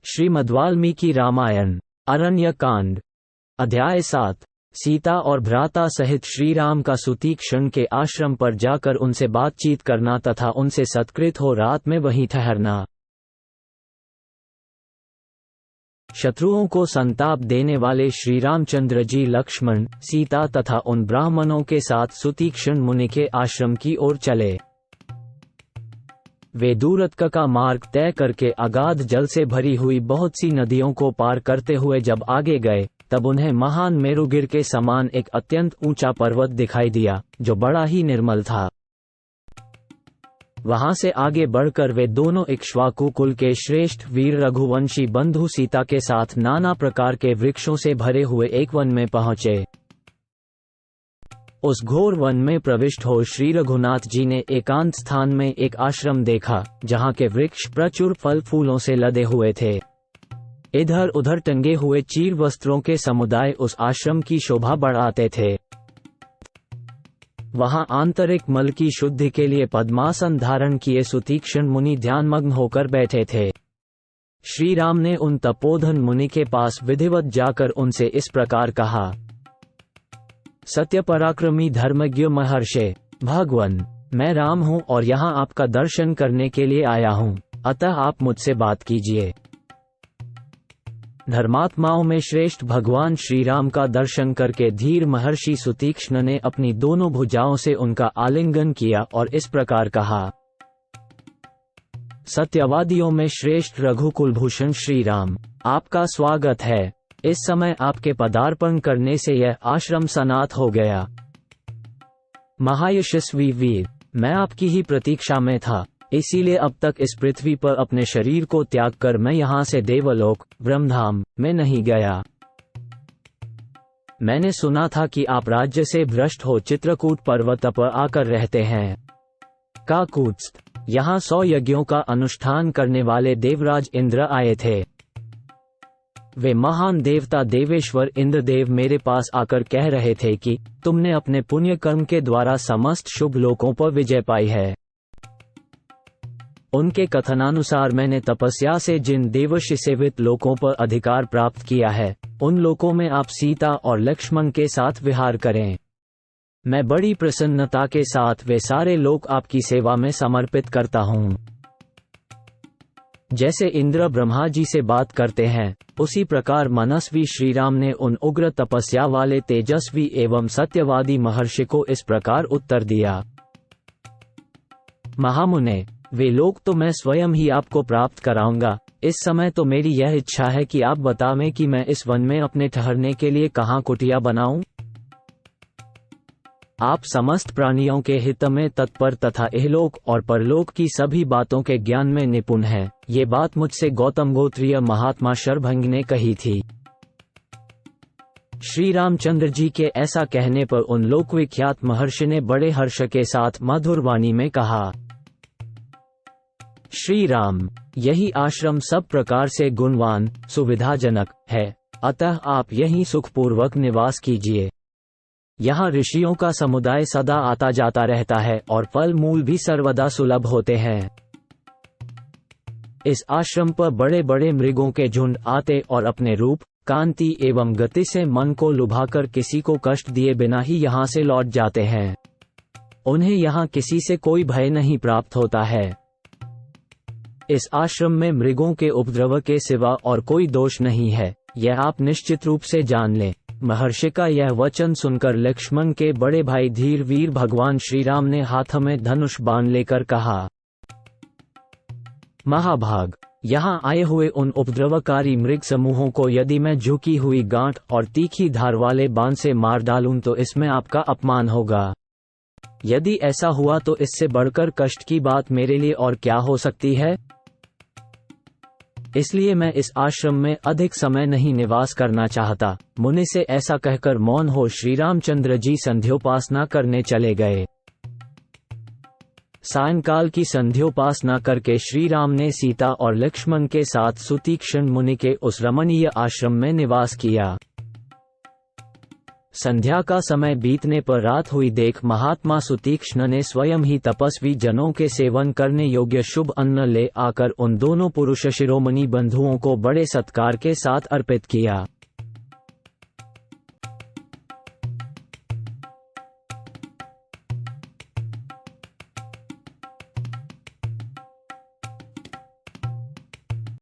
श्रीमद्वाल्मीकि रामायण अरण्य कांड अध्याय 7। सीता और भ्राता सहित श्रीराम का सुतीक्ष्ण के आश्रम पर जाकर उनसे बातचीत करना तथा उनसे सत्कृत हो रात में वहीं ठहरना। शत्रुओं को संताप देने वाले श्रीरामचंद्र जी लक्ष्मण, सीता तथा उन ब्राह्मणों के साथ सुतीक्ष्ण मुनि के आश्रम की ओर चले। वे दूरत्क का मार्ग तय करके अगाध जल से भरी हुई बहुत सी नदियों को पार करते हुए जब आगे गए, तब उन्हें महान मेरुगिर के समान एक अत्यंत ऊंचा पर्वत दिखाई दिया, जो बड़ा ही निर्मल था। वहां से आगे बढ़कर वे दोनों इक्ष्वाकु कुल के श्रेष्ठ वीर रघुवंशी बंधु सीता के साथ नाना प्रकार के वृक्षों से भरे हुए एक वन में पहुंचे। उस घोर वन में प्रविष्ट हो श्री रघुनाथ जी ने एकांत स्थान में एक आश्रम देखा, जहां के वृक्ष प्रचुर फल फूलों से लदे हुए थे। इधर उधर टंगे हुए चीर वस्त्रों के समुदाय उस आश्रम की शोभा बढ़ाते थे। वहां आंतरिक मल की शुद्धि के लिए पद्मासन धारण किए सुतीक्ष्ण मुनि ध्यानमग्न होकर बैठे थे। श्री राम ने उन तपोधन मुनि के पास विधिवत जाकर उनसे इस प्रकार कहा। सत्य पराक्रमी धर्मज्ञ महर्षे, भगवन, मैं राम हूं और यहां आपका दर्शन करने के लिए आया हूं, अतः आप मुझसे बात कीजिए। धर्मात्माओं में श्रेष्ठ भगवान श्री राम का दर्शन करके धीर महर्षि सुतीक्ष्ण ने अपनी दोनों भुजाओं से उनका आलिंगन किया और इस प्रकार कहा। सत्यवादियों में श्रेष्ठ रघुकुलभूषण श्री राम, आपका स्वागत है। इस समय आपके पदार्पण करने से यह आश्रम सनात हो गया। महायशस्वी वीर, मैं आपकी ही प्रतीक्षा में था, इसीलिए अब तक इस पृथ्वी पर अपने शरीर को त्याग कर मैं यहाँ से देवलोक ब्रह्मधाम में नहीं गया। मैंने सुना था कि आप राज्य से भ्रष्ट हो चित्रकूट पर्वत पर आकर रहते हैं। काकुत्स्थ, यहाँ 100 यज्ञों का अनुष्ठान करने वाले देवराज इंद्र आए थे। वे महान देवता देवेश्वर इंद्रदेव मेरे पास आकर कह रहे थे कि तुमने अपने पुण्य कर्म के द्वारा समस्त शुभ लोकों पर विजय पाई है। उनके कथनानुसार मैंने तपस्या से जिन देवर्षि सेवित लोकों पर अधिकार प्राप्त किया है, उन लोकों में आप सीता और लक्ष्मण के साथ विहार करें। मैं बड़ी प्रसन्नता के साथ वे सारे लोक आपकी सेवा में समर्पित करता हूँ। जैसे इंद्र ब्रह्मा जी से बात करते हैं, उसी प्रकार मनस्वी श्रीराम ने उन उग्र तपस्या वाले तेजस्वी एवं सत्यवादी महर्षि को इस प्रकार उत्तर दिया। महामुने, वे लोग तो मैं स्वयं ही आपको प्राप्त कराऊंगा। इस समय तो मेरी यह इच्छा है कि आप बतावें कि मैं इस वन में अपने ठहरने के लिए कहाँ कुटिया बनाऊं। आप समस्त प्राणियों के हित में तत्पर तथा इहलोक और परलोक की सभी बातों के ज्ञान में निपुण हैं। ये बात मुझसे गौतम गोत्रीय महात्मा शरभंग ने कही थी। श्री रामचंद्र जी के ऐसा कहने पर उन लोकविख्यात महर्षि ने बड़े हर्ष के साथ मधुर वाणी में कहा। श्री राम, यही आश्रम सब प्रकार से गुणवान सुविधाजनक है, अतः आप यहीं सुखपूर्वक निवास कीजिए। यहाँ ऋषियों का समुदाय सदा आता जाता रहता है और फल मूल भी सर्वदा सुलभ होते हैं। इस आश्रम पर बड़े बड़े मृगों के झुंड आते और अपने रूप, कांति एवं गति से मन को लुभाकर किसी को कष्ट दिए बिना ही यहाँ से लौट जाते हैं। उन्हें यहाँ किसी से कोई भय नहीं प्राप्त होता है। इस आश्रम में मृगों के उपद्रव के सिवा और कोई दोष नहीं है, यह आप निश्चित रूप से जान लें। महर्षि का यह वचन सुनकर लक्ष्मण के बड़े भाई धीर वीर भगवान श्री राम ने हाथ में धनुष बाण लेकर कहा। महाभाग, यहाँ आए हुए उन उपद्रवकारी मृग समूहों को यदि मैं झुकी हुई गांठ और तीखी धार वाले बाण से मार डालूं तो इसमें आपका अपमान होगा। यदि ऐसा हुआ तो इससे बढ़कर कष्ट की बात मेरे लिए और क्या हो सकती है। इसलिए मैं इस आश्रम में अधिक समय नहीं निवास करना चाहता। मुनि से ऐसा कहकर मौन हो श्री रामचंद्र जी संध्योपासना करने चले गए। सायंकाल की संध्योपासना करके श्री राम ने सीता और लक्ष्मण के साथ सुतीक्ष्ण मुनि के उस रमणीय आश्रम में निवास किया। संध्या का समय बीतने पर रात हुई देख महात्मा सुतीक्ष्ण ने स्वयं ही तपस्वी जनों के सेवन करने योग्य शुभ अन्न ले आकर उन दोनों पुरुष शिरोमणि बंधुओं को बड़े सत्कार के साथ अर्पित किया।